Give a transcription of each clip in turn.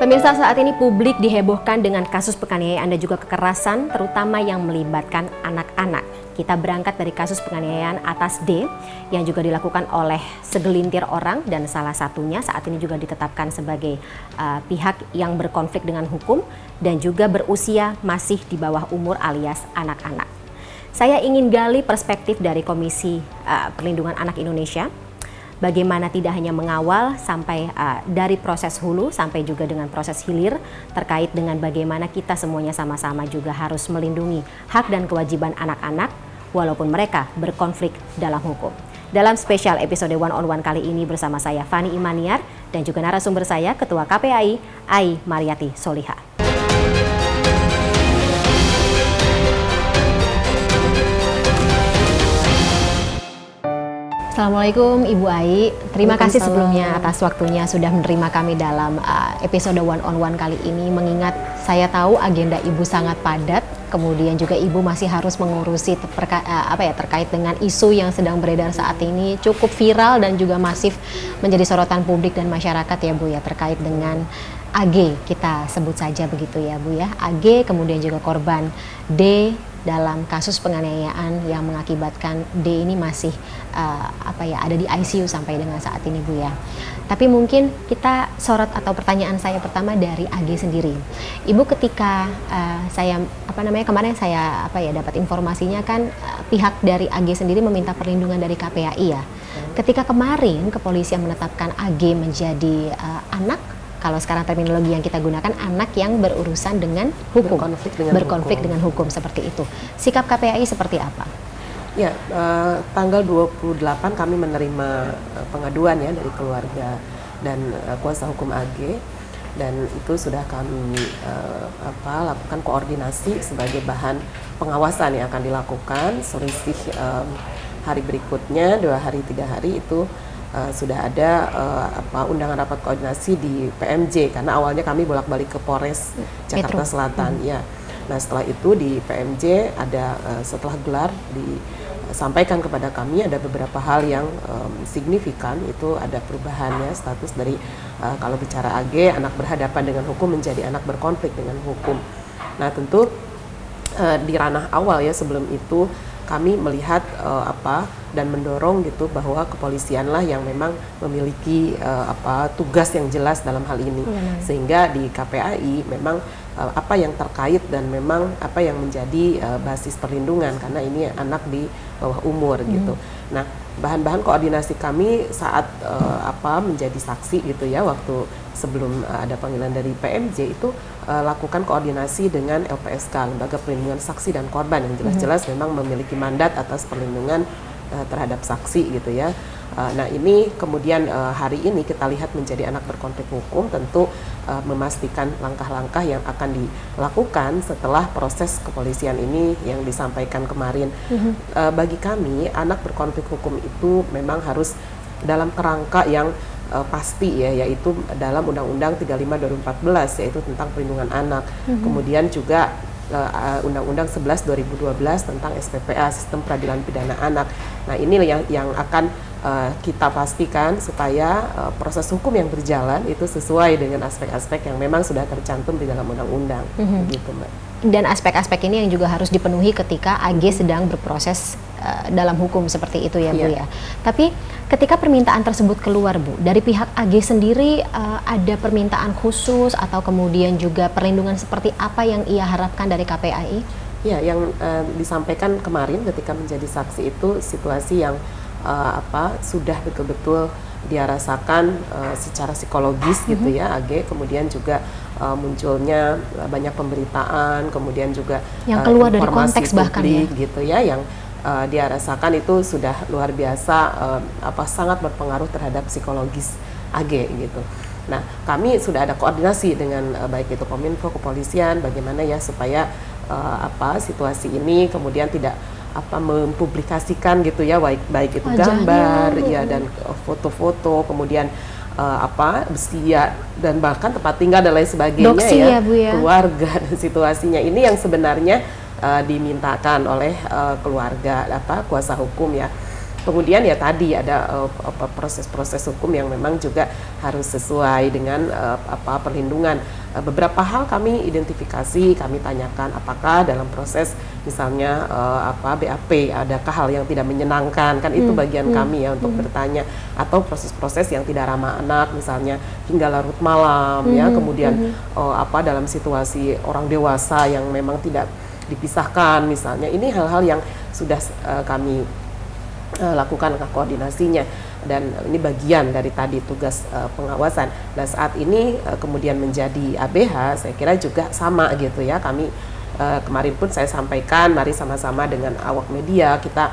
Pemirsa, saat ini publik dihebohkan dengan kasus penganiayaan dan juga kekerasan, terutama yang melibatkan anak-anak. Kita berangkat dari kasus penganiayaan atas D yang juga dilakukan oleh segelintir orang dan salah satunya saat ini juga ditetapkan sebagai pihak yang berkonflik dengan hukum dan juga berusia masih di bawah umur alias anak-anak. Saya ingin gali perspektif dari Komisi Perlindungan Anak Indonesia. Bagaimana tidak hanya mengawal sampai dari proses hulu sampai juga dengan proses hilir terkait dengan bagaimana kita semuanya sama-sama juga harus melindungi hak dan kewajiban anak-anak walaupun mereka berkonflik dalam hukum. Dalam spesial episode One on One kali ini bersama saya Fani Imaniar dan juga narasumber saya Ketua KPAI Ai Mariati Soliha. Assalamualaikum Ibu Ai, terima kasih sebelumnya atas waktunya sudah menerima kami dalam episode One on One kali ini. Mengingat saya tahu agenda Ibu sangat padat, kemudian juga Ibu masih harus mengurusi terkait dengan isu yang sedang beredar saat ini cukup viral dan juga masif menjadi sorotan publik dan masyarakat ya Bu ya, terkait dengan AG, kita sebut saja begitu ya Bu ya, AG kemudian juga korban D dalam kasus penganiayaan yang mengakibatkan D ini masih ada di ICU sampai dengan saat ini Bu ya. Tapi mungkin kita sorot atau pertanyaan saya pertama dari AG sendiri. Ibu ketika kemarin saya dapat informasinya kan pihak dari AG sendiri meminta perlindungan dari KPAI ya. Ketika kemarin kepolisian menetapkan AG menjadi anak, kalau sekarang terminologi yang kita gunakan, anak yang berurusan dengan hukum, berkonflik dengan hukum seperti itu. Sikap KPAI seperti apa? Ya, tanggal 28 kami menerima pengaduan ya dari keluarga dan kuasa hukum AG, dan itu sudah kami lakukan koordinasi sebagai bahan pengawasan yang akan dilakukan. Selisih hari berikutnya 2 hari 3 hari itu sudah ada undangan rapat koordinasi di PMJ, karena awalnya kami bolak-balik ke Polres Jakarta Selatan ya. Nah setelah itu di PMJ ada setelah gelar disampaikan kepada kami ada beberapa hal yang signifikan, itu ada perubahannya status dari kalau bicara AG anak berhadapan dengan hukum menjadi anak berkonflik dengan hukum. Nah tentu di ranah awal ya sebelum itu kami melihat dan mendorong gitu bahwa kepolisianlah yang memang memiliki tugas yang jelas dalam hal ini, sehingga di KPAI memang apa yang terkait dan memang apa yang menjadi basis perlindungan karena ini anak di bawah umur gitu. Nah bahan-bahan koordinasi kami saat menjadi saksi gitu ya, waktu sebelum ada panggilan dari PMJ itu lakukan koordinasi dengan LPSK, Lembaga Perlindungan Saksi dan Korban, yang jelas-jelas memang memiliki mandat atas perlindungan terhadap saksi gitu ya. Nah ini kemudian hari ini kita lihat menjadi anak berkonflik hukum, tentu memastikan langkah-langkah yang akan dilakukan setelah proses kepolisian ini yang disampaikan kemarin. Bagi kami anak berkonflik hukum itu memang harus dalam kerangka yang pasti ya, yaitu dalam Undang-Undang 35 2014 yaitu tentang perlindungan anak. Kemudian juga Undang-Undang 11 2012 tentang SPPA, Sistem Peradilan Pidana Anak. Nah ini yang akan kita pastikan supaya proses hukum yang berjalan itu sesuai dengan aspek-aspek yang memang sudah tercantum di dalam undang-undang, gitu Mbak. Dan aspek-aspek ini yang juga harus dipenuhi ketika AG sedang berproses dalam hukum seperti itu ya Bu ya. Tapi ketika permintaan tersebut keluar Bu, dari pihak AG sendiri ada permintaan khusus atau kemudian juga perlindungan seperti apa yang ia harapkan dari KPAI? Ya, yang disampaikan kemarin ketika menjadi saksi itu situasi yang sudah betul-betul dia rasakan secara psikologis gitu ya AG, kemudian juga munculnya banyak pemberitaan, kemudian juga yang keluar dari konteks publik, bahkan ya gitu ya, yang dia rasakan itu sudah luar biasa sangat berpengaruh terhadap psikologis AG gitu. Nah kami sudah ada koordinasi dengan baik itu Kominfo, kepolisian, bagaimana ya supaya situasi ini kemudian tidak mempublikasikan gitu ya, baik itu gambar ya dan foto-foto, kemudian usia dan bahkan tempat tinggal dan lain sebagainya. Doksi ya Bu ya, keluarga dan situasinya ini yang sebenarnya dimintakan oleh keluarga kuasa hukum ya. Kemudian ya tadi ada proses-proses hukum yang memang juga harus sesuai dengan perlindungan. Beberapa hal kami identifikasi, kami tanyakan apakah dalam proses misalnya BAP adakah hal yang tidak menyenangkan, kan itu bagian kami ya untuk bertanya, atau proses-proses yang tidak ramah anak misalnya hingga larut malam ya, kemudian dalam situasi orang dewasa yang memang tidak dipisahkan misalnya, ini hal-hal yang sudah kami lakukan koordinasinya, dan ini bagian dari tadi tugas pengawasan. Nah saat ini kemudian menjadi ABH, saya kira juga sama gitu ya, kami kemarin pun saya sampaikan mari sama-sama dengan awak media kita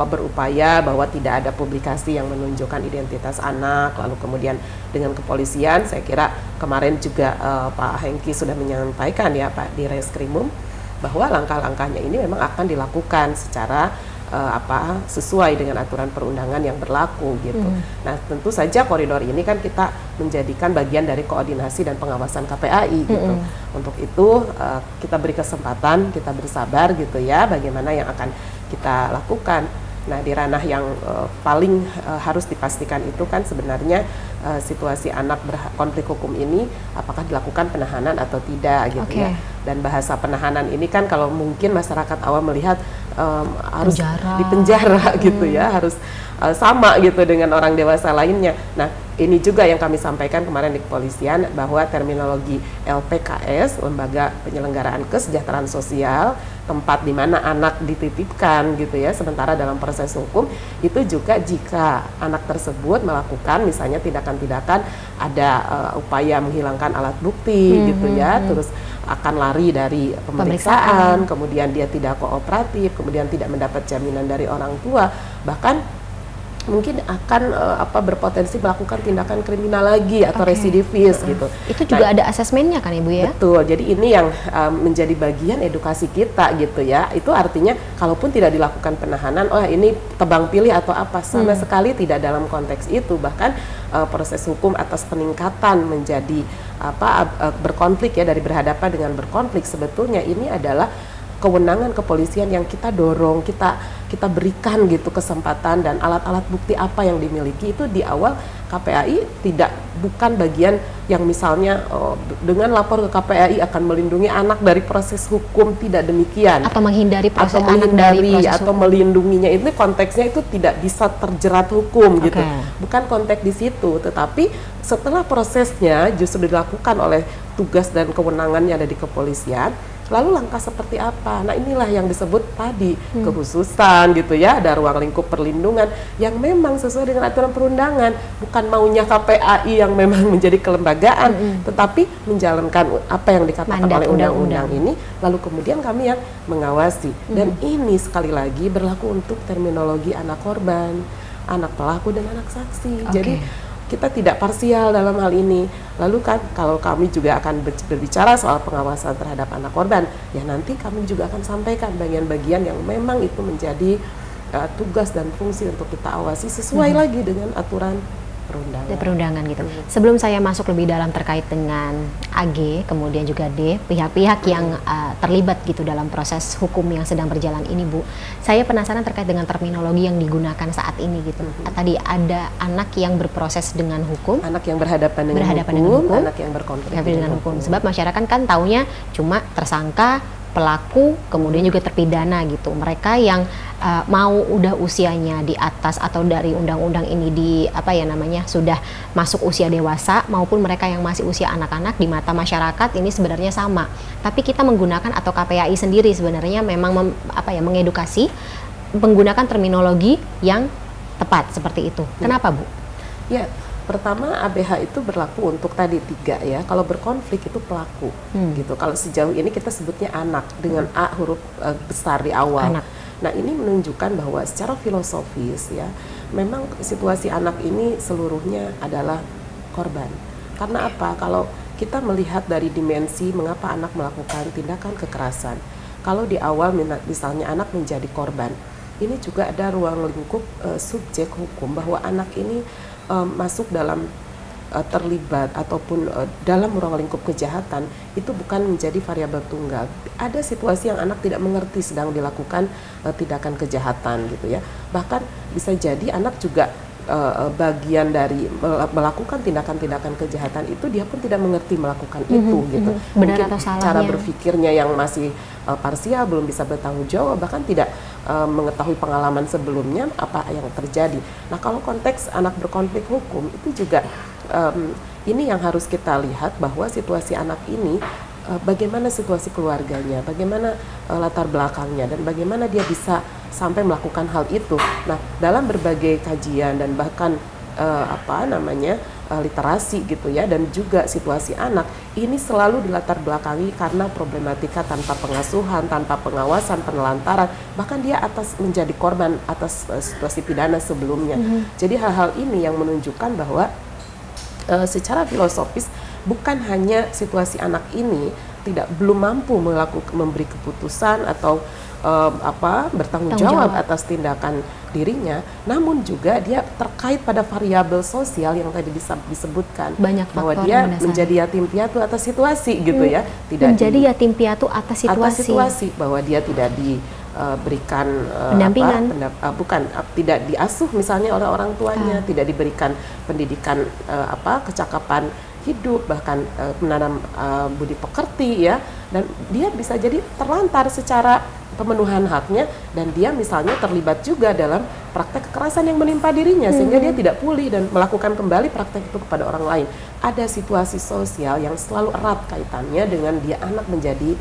berupaya bahwa tidak ada publikasi yang menunjukkan identitas anak. Lalu kemudian dengan kepolisian, saya kira kemarin juga Pak Hengki sudah menyampaikan ya Pak di Reskrimum bahwa langkah-langkahnya ini memang akan dilakukan secara sesuai dengan aturan perundangan yang berlaku gitu. Nah tentu saja koridor ini kan kita menjadikan bagian dari koordinasi dan pengawasan KPAI gitu. Untuk itu kita beri kesempatan, kita bersabar gitu ya, bagaimana yang akan kita lakukan. Nah di ranah yang paling harus dipastikan itu kan sebenarnya situasi anak berkonflik hukum ini apakah dilakukan penahanan atau tidak gitu ya. Dan bahasa penahanan ini kan kalau mungkin masyarakat awam melihat harus dipenjara gitu ya, harus sama gitu dengan orang dewasa lainnya. Nah ini juga yang kami sampaikan kemarin di kepolisian bahwa terminologi LPKS, Lembaga Penyelenggaraan Kesejahteraan Sosial, tempat di mana anak dititipkan gitu ya, sementara dalam proses hukum itu juga jika anak tersebut melakukan misalnya tindakan-tindakan ada upaya menghilangkan alat bukti gitu ya, terus akan lari dari pemeriksaan, kemudian dia tidak kooperatif, kemudian tidak mendapat jaminan dari orang tua, bahkan mungkin akan berpotensi melakukan tindakan kriminal lagi atau residivis gitu. Itu juga ada asesmennya kan Ibu ya? Betul, jadi ini yang menjadi bagian edukasi kita gitu ya. Itu artinya kalaupun tidak dilakukan penahanan, ini tebang pilih atau apa, sama sekali tidak dalam konteks itu. Bahkan proses hukum atas peningkatan menjadi berkonflik ya, dari berhadapan dengan berkonflik, sebetulnya ini adalah kewenangan kepolisian yang kita dorong, kita berikan gitu kesempatan, dan alat-alat bukti apa yang dimiliki itu di awal KPAI bukan bagian yang misalnya dengan lapor ke KPAI akan melindungi anak dari proses hukum, tidak demikian, atau menghindari proses atau melindunginya. Ini konteksnya itu tidak bisa terjerat hukum gitu, bukan konteks di situ. Tetapi setelah prosesnya justru dilakukan oleh tugas dan kewenangannya ada di kepolisian, lalu langkah seperti apa? Nah inilah yang disebut tadi kekhususan gitu ya, ada ruang lingkup perlindungan yang memang sesuai dengan aturan perundangan, bukan maunya KPAI yang memang menjadi kelembagaan, tetapi menjalankan apa yang dikatakan oleh undang-undang ini, lalu kemudian kami yang mengawasi. Dan ini sekali lagi berlaku untuk terminologi anak korban, anak pelaku, dan anak saksi. Jadi kita tidak parsial dalam hal ini. Lalu kan kalau kami juga akan berbicara soal pengawasan terhadap anak korban, ya nanti kami juga akan sampaikan bagian-bagian yang memang itu menjadi tugas dan fungsi untuk kita awasi sesuai lagi dengan aturan perundangan gitu. Sebelum saya masuk lebih dalam terkait dengan AG, kemudian juga D, pihak-pihak yang terlibat gitu dalam proses hukum yang sedang berjalan ini, Bu, saya penasaran terkait dengan terminologi yang digunakan saat ini gitu. Tadi ada anak yang berproses dengan hukum, anak yang berhadapan dengan hukum, anak yang berkonflik dengan hukum. Sebab masyarakat kan taunya cuma tersangka, pelaku, kemudian juga terpidana gitu. Mereka yang mau udah usianya di atas atau dari undang-undang ini sudah masuk usia dewasa, maupun mereka yang masih usia anak-anak, di mata masyarakat ini sebenarnya sama. Tapi kita menggunakan, atau KPAI sendiri sebenarnya memang mengedukasi menggunakan terminologi yang tepat seperti itu. Kenapa, Bu? Ya, pertama ABH itu berlaku untuk tadi 3 ya. Kalau berkonflik itu pelaku gitu. Kalau sejauh ini kita sebutnya anak dengan A huruf besar di awal. Anak. Nah ini menunjukkan bahwa secara filosofis ya, memang situasi anak ini seluruhnya adalah korban. Karena apa? Kalau kita melihat dari dimensi mengapa anak melakukan tindakan kekerasan, kalau di awal misalnya anak menjadi korban, ini juga ada ruang lingkup subjek hukum bahwa anak ini masuk dalam terlibat ataupun dalam ruang lingkup kejahatan itu bukan menjadi variabel tunggal. Ada situasi yang anak tidak mengerti sedang dilakukan tindakan kejahatan gitu ya. Bahkan bisa jadi anak juga bagian dari melakukan tindakan-tindakan kejahatan itu dia pun tidak mengerti melakukan itu gitu. Benar Mungkin atau salahnya. cara berpikirnya yang masih parsial, belum bisa bertanggung jawab, bahkan tidak mengetahui pengalaman sebelumnya apa yang terjadi. Nah, kalau konteks anak berkonflik hukum itu juga ini yang harus kita lihat bahwa situasi anak ini bagaimana situasi keluarganya, bagaimana latar belakangnya, dan bagaimana dia bisa sampai melakukan hal itu. Nah, dalam berbagai kajian dan bahkan literasi gitu ya, dan juga situasi anak ini selalu dilatar belakangi karena problematika tanpa pengasuhan, tanpa pengawasan, penelantaran, bahkan dia menjadi korban atas situasi pidana sebelumnya. Jadi hal-hal ini yang menunjukkan bahwa secara filosofis bukan hanya situasi anak ini belum mampu memberi keputusan atau bertanggung jawab atas tindakan dirinya, namun juga dia terkait pada variabel sosial yang tadi disebutkan, banyak bahwa dia menjadi yatim piatu atas situasi gitu ya, yatim piatu atas situasi, bahwa dia tidak diberikan pendampingan, tidak diasuh misalnya oleh orang tuanya, tidak diberikan pendidikan kecakapan hidup, bahkan menanam budi pekerti ya, dan dia bisa jadi terlantar secara pemenuhan haknya, dan dia misalnya terlibat juga dalam praktek kekerasan yang menimpa dirinya sehingga dia tidak pulih dan melakukan kembali praktek itu kepada orang lain. Ada situasi sosial yang selalu erat kaitannya dengan dia anak menjadi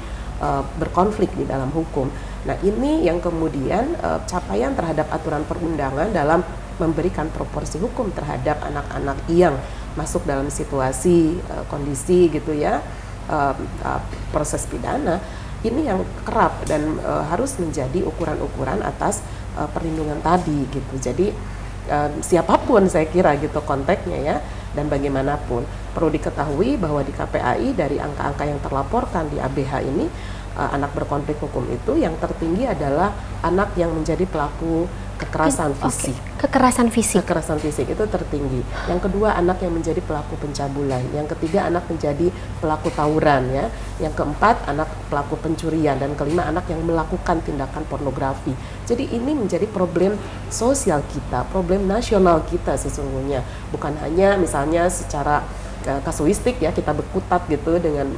berkonflik di dalam hukum. Nah, ini yang kemudian capaian terhadap aturan perundangan dalam memberikan proporsi hukum terhadap anak-anak yang masuk dalam situasi kondisi gitu ya, proses pidana ini yang kerap dan harus menjadi ukuran-ukuran atas perlindungan tadi gitu. Jadi siapapun saya kira gitu konteksnya ya, dan bagaimanapun perlu diketahui bahwa di KPAI dari angka-angka yang terlaporkan di ABH ini, anak berkonflik hukum itu yang tertinggi adalah anak yang menjadi pelaku kekerasan fisik. Kekerasan fisik itu tertinggi. Yang kedua, anak yang menjadi pelaku pencabulan. Yang ketiga, anak menjadi pelaku tawuran ya. Yang keempat, anak pelaku pencurian, dan kelima, anak yang melakukan tindakan pornografi. Jadi ini menjadi problem sosial kita, problem nasional kita sesungguhnya. Bukan hanya misalnya secara kasuistik ya, kita berkutat gitu dengan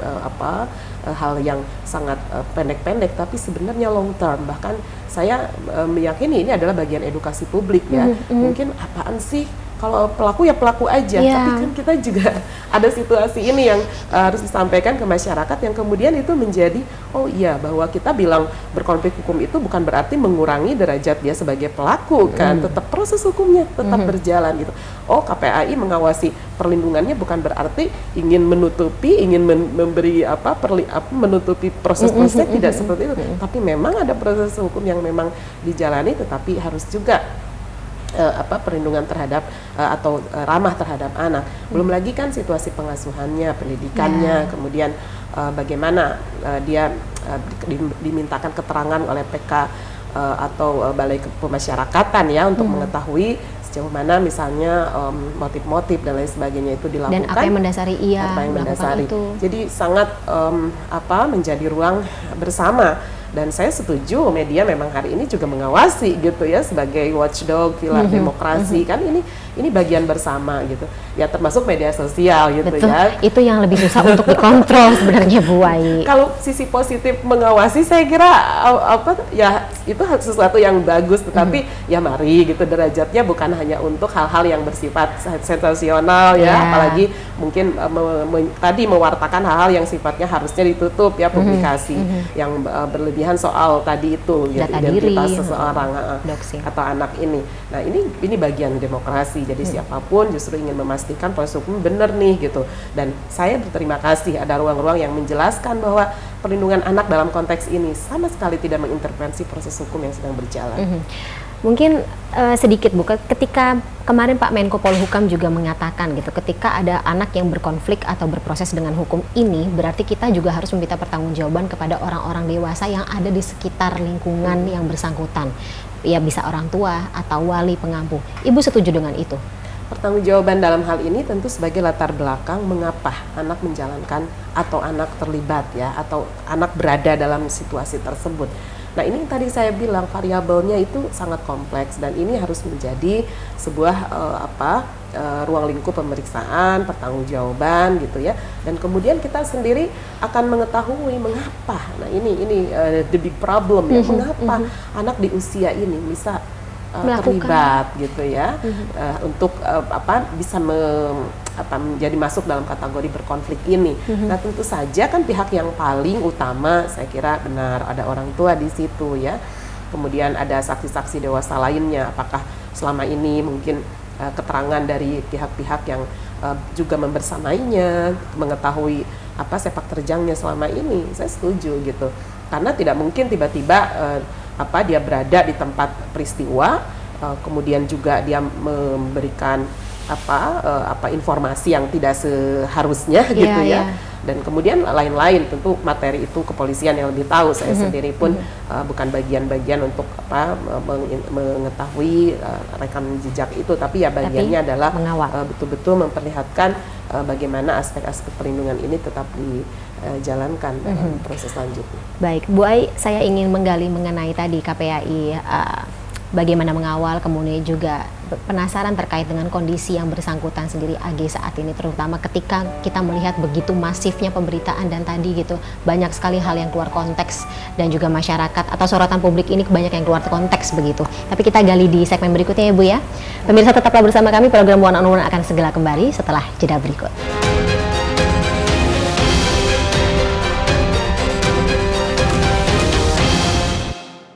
hal yang sangat pendek-pendek, tapi sebenarnya long term. Bahkan saya meyakini ini adalah bagian edukasi publik ya. Mungkin apaan sih kalau pelaku ya pelaku aja, tapi kan kita juga ada situasi ini yang harus disampaikan ke masyarakat, yang kemudian itu menjadi oh iya, bahwa kita bilang berkonflik hukum itu bukan berarti mengurangi derajat dia sebagai pelaku kan, tetap proses hukumnya tetap berjalan gitu. Oh, KPAI mengawasi perlindungannya bukan berarti ingin menutupi, ingin memberi menutupi proses-prosesnya, tidak seperti itu. Tapi memang ada proses hukum yang memang dijalani, tetapi harus juga perlindungan terhadap atau ramah terhadap anak. Belum lagi kan situasi pengasuhannya, pendidikannya, kemudian bagaimana dia dimintakan keterangan oleh PK atau Balai Pemasyarakatan ya untuk mengetahui sejauh mana misalnya motif-motif dan lain sebagainya itu dilakukan. Dan apa yang mendasari itu. Jadi sangat menjadi ruang bersama. Dan saya setuju media memang hari ini juga mengawasi gitu ya, sebagai watchdog pilar demokrasi kan, ini bagian bersama gitu ya, termasuk media sosial gitu. Betul, ya itu yang lebih susah untuk dikontrol sebenarnya Bu Wai. Kalau sisi positif mengawasi saya kira ya itu sesuatu yang bagus, tetapi ya mari gitu, derajatnya bukan hanya untuk hal-hal yang bersifat sensasional ya, apalagi mungkin tadi mewartakan hal-hal yang sifatnya harusnya ditutup ya, publikasi yang berlebihan soal tadi itu ya, identitas seseorang atau anak ini. Nah, ini bagian demokrasi. Jadi siapapun justru ingin memastikan proses hukum benar nih gitu. Dan saya berterima kasih ada ruang-ruang yang menjelaskan bahwa perlindungan anak dalam konteks ini sama sekali tidak mengintervensi proses hukum yang sedang berjalan. Mungkin sedikit Bu, ketika kemarin Pak Menko Polhukam juga mengatakan gitu, ketika ada anak yang berkonflik atau berproses dengan hukum ini, berarti kita juga harus meminta pertanggungjawaban kepada orang-orang dewasa yang ada di sekitar lingkungan yang bersangkutan. Ya bisa orang tua atau wali pengampu. Ibu setuju dengan itu? Pertanggungjawaban dalam hal ini tentu sebagai latar belakang mengapa anak menjalankan atau anak terlibat ya, atau anak berada dalam situasi tersebut. Nah, ini yang tadi saya bilang variabelnya itu sangat kompleks dan ini harus menjadi sebuah ruang lingkup pemeriksaan, pertanggungjawaban gitu ya. Dan kemudian kita sendiri akan mengetahui mengapa. Nah, ini the big problem ya, mengapa anak di usia ini bisa terlibat gitu ya, untuk bisa menjadi masuk dalam kategori berkonflik ini. Nah, tentu saja kan pihak yang paling utama saya kira benar ada orang tua di situ ya. Kemudian ada saksi-saksi dewasa lainnya, apakah selama ini mungkin keterangan dari pihak-pihak yang juga membersamainya, mengetahui apa sepak terjangnya selama ini. Saya setuju gitu, karena tidak mungkin tiba-tiba dia berada di tempat peristiwa, kemudian juga dia memberikan informasi yang tidak seharusnya gitu ya. Dan kemudian lain-lain, tentu materi itu kepolisian yang lebih tahu. Saya sendiri pun bukan bagian-bagian untuk mengetahui rekam jejak itu, tapi ya bagiannya adalah betul-betul memperlihatkan bagaimana aspek-aspek perlindungan ini tetap dijalankan dalam proses selanjutnya. Baik, Bu Ai, saya ingin menggali mengenai tadi KPAI, bagaimana mengawal, kemudian juga penasaran terkait dengan kondisi yang bersangkutan sendiri AG saat ini, terutama ketika kita melihat begitu masifnya pemberitaan dan tadi gitu banyak sekali hal yang keluar konteks dan juga masyarakat atau sorotan publik ini banyak yang keluar konteks begitu. Tapi kita gali di segmen berikutnya ya Bu ya. Pemirsa, tetaplah bersama kami, program One on One akan segera kembali setelah jeda berikut.